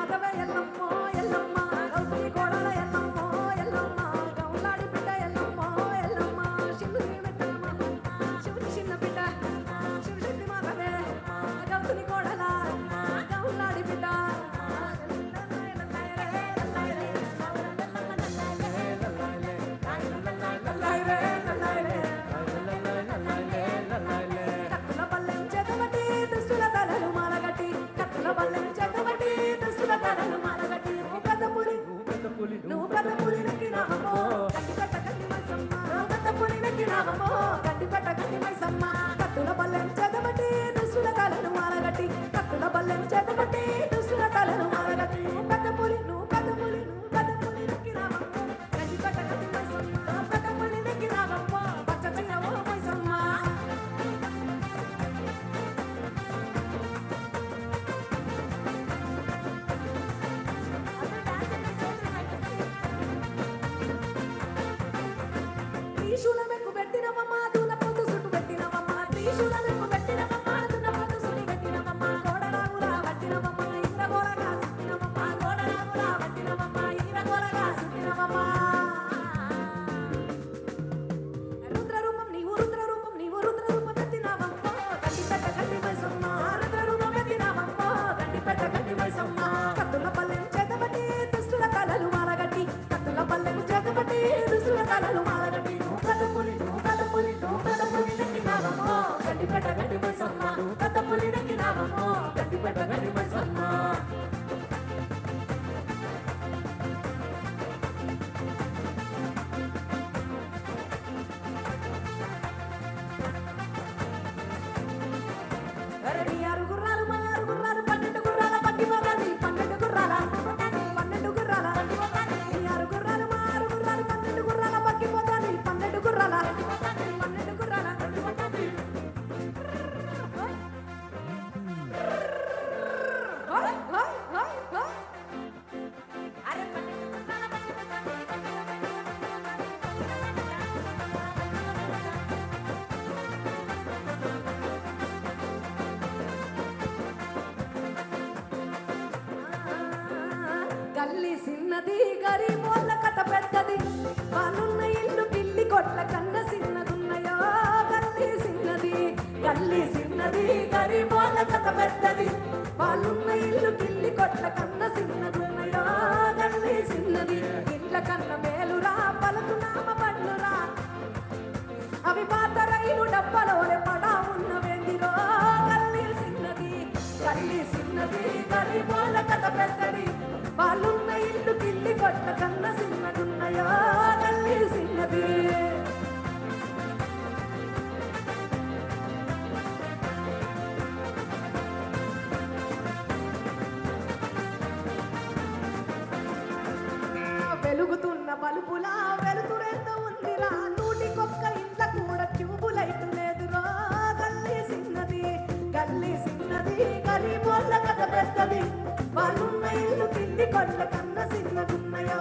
మాధవ ఎల్లమ్మో ఎల్లమ్మ గౌతమి కోడల ఎల్లమ్మో ఎల్లమ్మ గౌలాడి బిడ్డ ఎల్లమ్మో ఎల్లమ్మ శివుని బిడ్డమ్మ శివుని చిన్న బిడ్డ శివశక్తి మాధవే గౌతమి కోడల గౌలాడి బిడ్డ కత్తుల పల్లెం చేతబట్టి దుస్తుల తలలు మాలగట్టి కత్తుల పల్లెం చేతబట్టి దుస్తుల తలలు మాలగట్టి నువ్వు పెద్ద పులి నెక్కినావమ్మో గడ్డి పెట్ట గడ్డి మైసమ్మ నువ్వు పెద్ద పులి నెక్కినావమ్మో గడ్డి పెట్ట గడ్డి మైసమ్మ కత్తుల పల్లెం చేతబట్టి దుస్తుల తలలు మాలగట్టి కత్తుల పల్లెం చేతబట్టి దుస్తుల తలలు మాలగట్టి నువ్వు పెద్ద పులి నెక్కినావమ్మో గడ్డి పెట్ట గడ్డి మైసమ్మ పెద్ద పులి నెక్కినావమ్మో పచ్చ చిన్నవో మైసమ్మ త్రిశూలమెక్కు పెట్టినవమ్మ దూనపోతు సుట్టు పెట్టినవమ్మ త్రిశూలమెక్కు పెట్టినవమ్మ దూనపోతు సుట్టు పెట్టినవమ్మ కోడరాగులా పట్టినవమ్మ ఇంద్రగోళగా సుట్టినవమ్మ కోడరాగులా పట్టినవమ్మ ఇంద్రగోళగా సుట్టినవమ్మ రుద్రరూపం నీవు రుద్రరూపం ఎత్తినవమ్మ గడ్డి పెట్ట గడ్డి మైసమ్మ రుద్రరూపం ఎత్తినవమ్మ గడ్డి పెట్ట గడ్డి మైసమ్మ కత్తుల పల్లెం చేతబట్టి దుష్టుల తలలు మాలగట్టి కత్తుల పల్లెం చేతబట్టి దుష్టుల తలలు మాలగట్టి పెద్ద పులి నెక్కినావమ్మో గడ్డి పెట్ట గడ్డి మైసమ్మ పెద్ద పులి నెక్కినావమ్మో గడ్డి పెట్ట గడ్డి మైసమ్మ అరే ఆరు గుర్రాలు 12 గుర్రాల పట్టి పోతాది 12 గుర్రాల ఈ ఆరు గుర్రాలు 12 గుర్రాల పట్టి పోతాది 12 గుర్రాల అరే 12 గుర్రాల పట్టి గల్లి సిన్నది గరీబోళ్ళ కథ పెద్దది వాళ్ళున్న ఇల్లు పిల్లి కొట్ల కన్న సిన్నదున్నయో గల్లి సిన్నది గరీబోళ్ళ కథ పెద్దది వాళ్ళున్న ఇల్లు పిల్లి కొట్ల కన్న సిన్నదున్నయో గల్లి సిన్నది ఇంట్ల కన్న మేలురా పలుకునామ పండ్లురా అవి పాత రైలు డబ్బలోనే పడా ఉన్నవేందిరో గల్లి సిన్నది గరీబోళ్ళ కథ పెద్దది వాళ్ళున్న ఇల్లు పిల్లి కొట్ల కన్న సిన్నదున్నయో గల్లి సిన్నది వెలుగుతున్న బలుపులా వెలుతురెంత ఉందిరా నూటికొక్క ఇంట్ల కూడా ట్యూబులైట్ లేదురా గల్లి సిన్నది గరీబోళ్ళ కథ పెద్దది వాళ్ళున్న ఇల్లు పిల్లి కొట్ల కన్న సిన్నదున్నయో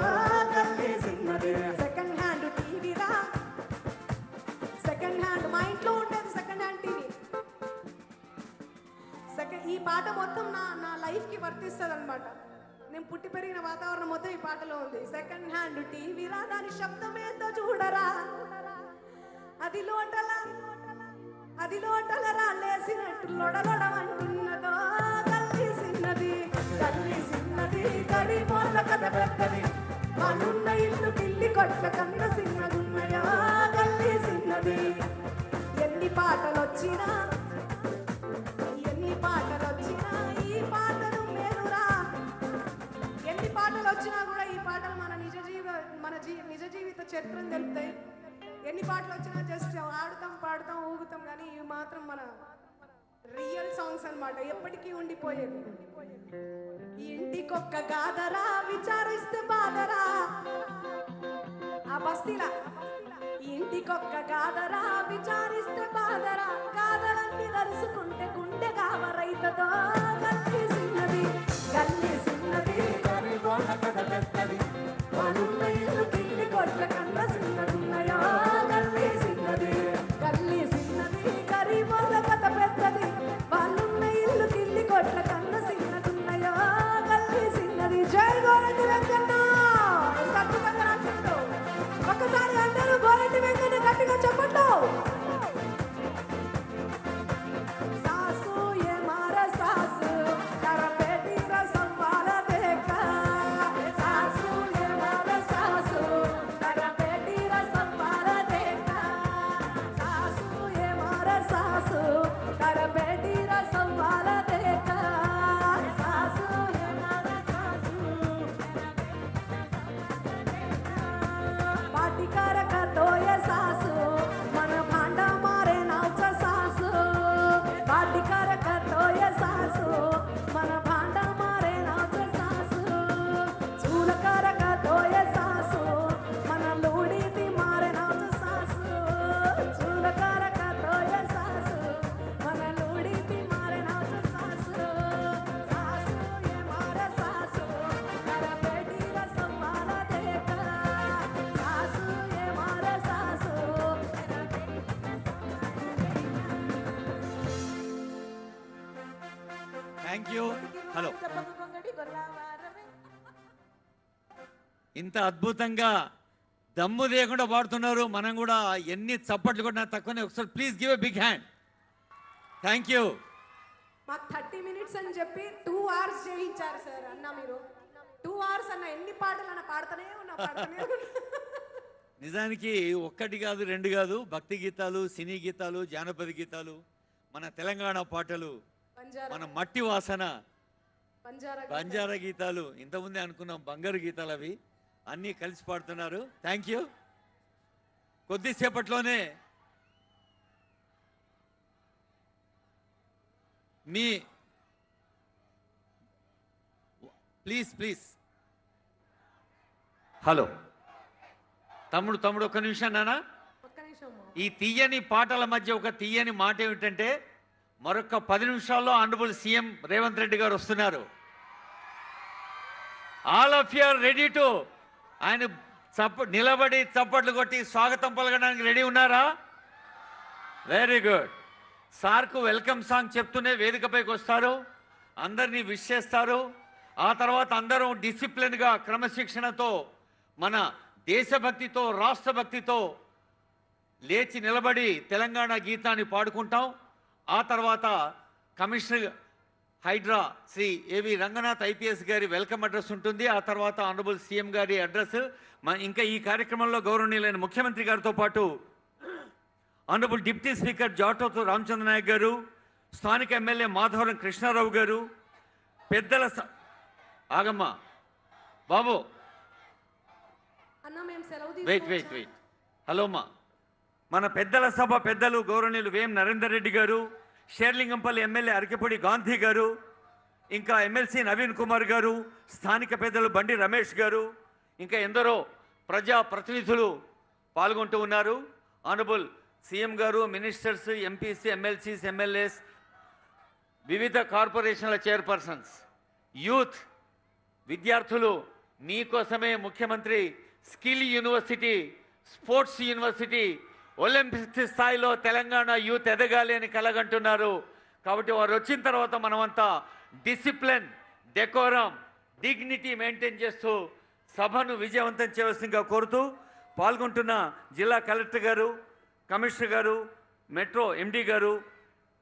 గల్లి సిన్నది సెకండ్ హ్యాండ్ టీవీరా సెకండ్ హ్యాండ్ మా ఇంట్లో ఉండేది సెకండ్ హ్యాండ్ టీవీ ఈ పాట మొత్తం నా లైఫ్కి వర్తిస్తుంది అనమాట నేను పుట్టి పెరిగిన వాతావరణం మొత్తం ఈ పాటలో ఉంది సెకండ్ హ్యాండ్ టీవీరా దాని శబ్దం ఏందో చూడరా అది లోటలరా లేసినట్టు లొడలొడమంటున్నదో గల్లి సిన్నది గరీబోళ్ళ కథ పెద్దది వాళ్ళున్న ఇల్లు పిల్లి కొట్ల కన్న సిన్నదున్నయో గల్లి సిన్నది ఎన్ని పాటలు వచ్చినా ఈ పాటలు మేలురా ఎన్ని పాటలు వచ్చినా కూడా ఈ పాటలు మన నిజ జీవిత చరిత్రను తెలుపుతాయి ఎన్ని పాటలు వచ్చినా జస్ట్ ఆడుతాం పాడుతాం ఊగుతాం కానీ ఇవి మాత్రం మన రియల్ సాంగ్స్ అన్నమాట ఎప్పటికీ ఉండిపోయేది ఈ ఇంటికొక్క గాదరా విచారిస్తే బాధరా ఆ బస్తీలా ఈ ఇంటికొక్క గాదరా విచారిస్తే బాధరా గాదలన్నీ దరుసుకుంటే గుండె గావరైతదో గల్లి సిన్నది గరీబోళ్ళ కథ పెద్దది వాళ్ళున్న ఇల్లు పిల్లి కొట్ల కన్న సిన్నదున్నయో గల్లి సిన్నది గరీబోళ్ళ కథ పెద్దది వాళ్ళున్న ఇల్లు పిల్లి కొట్ల కన్న సిన్నదున్నయో గల్లి సిన్నది హలో. ఇంత అద్భుతంగా దమ్ము లేకుండా పాడుతున్నారు. మనం కూడా ఎన్ని చప్పట్లు కొట్టినా తక్కువనే. ఒకసారి please give a big hand. Thank you. మాకు 30 minutes అని చెప్పి 2 hours చేయించారు సార్. అన్న మీరు 2 hours అన్న ఎన్ని పాటలు అన్న పాడుతూనే ఉన్నా. నిజానికి ఒక్కటి కాదు, రెండు కాదు, భక్తి గీతాలు, సినీ గీతాలు, జానపద గీతాలు, మన తెలంగాణ పాటలు, మన మట్టి వాసన, బంజారా గీతాలు, ఇంతకుముందే అనుకున్నాం బంగారు గీతాలు, అవి అన్నీ కలిసి పాడుతున్నారు. Thank you. కొద్దిసేపట్లోనే మీ ప్లీజ్ హలో తమ్ముడు ఒక్క నిమిషం నానా. ఈ తీయని పాటల మధ్య ఒక తీయని మాట ఏమిటంటే, మరొక 10 నిమిషాల్లో ఆనరబుల్ సీఎం రేవంత్ రెడ్డి గారు వస్తున్నారు. All of you are ready to, ఆయన నిలబడి చప్పట్లు కొట్టి స్వాగతం పలకడానికి రెడీ ఉన్నారా? Very good. సార్కు వెల్కమ్ సాంగ్ చెప్తూనే వేదికపైకి వస్తారు, అందరినీ విష్ చేస్తారు. ఆ తర్వాత అందరం డిసిప్లిన్గా, క్రమశిక్షణతో, మన దేశభక్తితో, రాష్ట్రభక్తితో లేచి నిలబడి తెలంగాణ గీతాన్ని పాడుకుంటాం. ఆ తర్వాత కమిషనర్ హైడ్రా శ్రీ ఏవి రంగనాథ్ ఐపీఎస్ గారి వెల్కమ్ అడ్రస్ ఉంటుంది. ఆ తర్వాత ఆనరబుల్ సీఎం గారి అడ్రస్. ఇంకా ఈ కార్యక్రమంలో గౌరవనీయులైన ముఖ్యమంత్రి గారితో పాటు honourable deputy speaker Jatothu Ramachandra Naik garu, స్థానిక ఎమ్మెల్యే మాధవరం కృష్ణారావు గారు, పెద్దల ఆగమ్మ బాబు వెయిట్ హలో అమ్మా. మన పెద్దల సభ పెద్దలు గౌరవనీయులు వేం నరేందర్ రెడ్డి గారు, షేర్లింగంపల్లి ఎమ్మెల్యే అరకెపూడి గాంధీ గారు, ఇంకా ఎమ్మెల్సీ నవీన్ కుమార్ గారు, స్థానిక పెద్దలు బండి రమేష్ గారు, ఇంకా ఎందరో ప్రజా ప్రతినిధులు పాల్గొంటూ ఉన్నారు. ఆనరబుల్ సీఎం గారు, మినిస్టర్స్, ఎంపీసీ, ఎమ్మెల్సీస్, ఎమ్మెల్యేస్, వివిధ కార్పొరేషన్ల చైర్పర్సన్స్, యూత్, విద్యార్థులు, మీకోసమే ముఖ్యమంత్రి skill university, sports university, Olympics స్థాయిలో తెలంగాణ యూత్ ఎదగాలి అని కలగంటున్నారు. కాబట్టి వారు వచ్చిన తర్వాత మనమంతా డిసిప్లిన్, డెకోరం, డిగ్నిటీ మెయింటైన్ చేస్తూ సభను విజయవంతం చేయవలసిందిగా కోరుతూ, పాల్గొంటున్న జిల్లా కలెక్టర్ గారు, కమిషనర్ గారు, మెట్రో ఎండి గారు,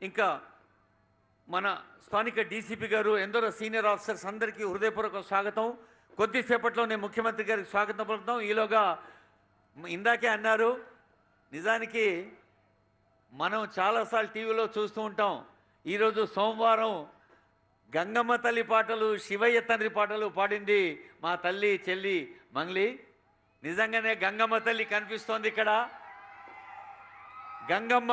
ఇంకా మన స్థానిక డీసీపీ గారు, ఎందరో సీనియర్ ఆఫీసర్స్ అందరికీ హృదయపూర్వక స్వాగతం. కొద్దిసేపట్లోనే ముఖ్యమంత్రి గారికి స్వాగతం పలుకుతాం. ఈలోగా ఇందాకే అన్నారు, నిజానికి మనం చాలాసార్లు టీవీలో చూస్తూ ఉంటాం. ఈరోజు సోమవారం గంగమ్మ తల్లి పాటలు, శివయ్య తండ్రి పాటలు పాడింది మా తల్లి చెల్లి మంగ్లీ. నిజంగానే గంగమ్మ తల్లి కనిపిస్తోంది ఇక్కడ. గంగమ్మ